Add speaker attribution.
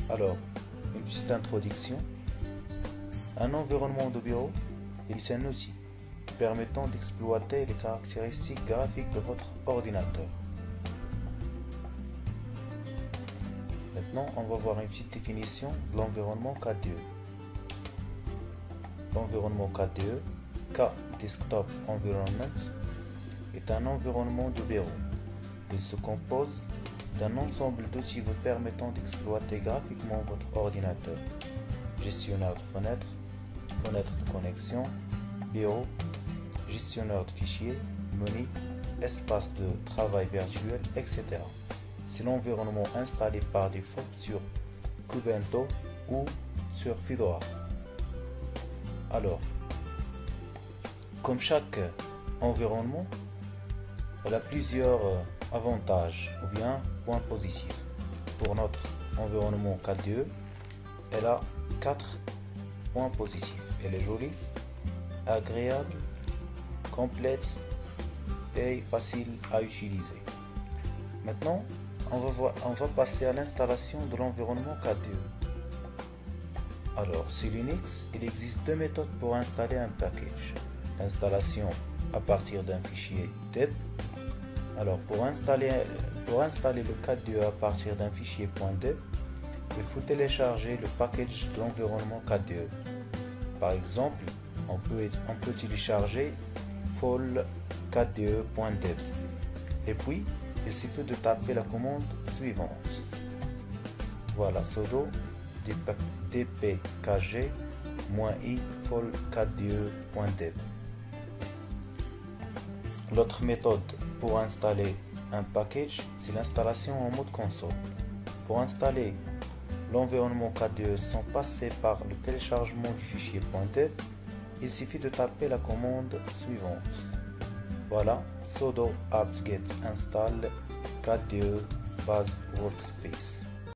Speaker 1: Alors, une petite introduction. Un environnement de bureau est un outil permettant d'exploiter les caractéristiques graphiques de votre ordinateur. Maintenant, on va voir une petite définition de l'environnement KDE. L'environnement KDE, K Desktop Environment, est un environnement de bureau. Il se compose d'un ensemble d'outils vous permettant d'exploiter graphiquement votre ordinateur. Gestionnaire de fenêtres, fenêtre de connexion, bureau, gestionnaire de fichiers, menu, espace de travail virtuel, etc. C'est l'environnement installé par défaut sur Kubuntu ou sur Fedora. Alors, comme chaque environnement, elle a plusieurs avantages ou bien points positifs. Pour notre environnement KDE, elle a 4 points positifs. Elle est jolie, agréable, complète et facile à utiliser. Maintenant, on va passer à l'installation de l'environnement KDE. Alors, sur Linux, il existe deux méthodes pour installer un package. L'installation à partir d'un fichier deb. Alors, pour installer le KDE à partir d'un fichier .deb, il faut télécharger le package de l'environnement KDE. Par exemple, on peut télécharger full kde.deb. Et puis, il suffit de taper la commande suivante. Voilà, sudo dpkg-i full kde.deb. L'autre méthode pour installer un package, c'est l'installation en mode console. Pour installer l'environnement KDE sans passer par le téléchargement du fichier .deb, il suffit de taper la commande suivante. Voilà, sudo apt-get install kde base workspace.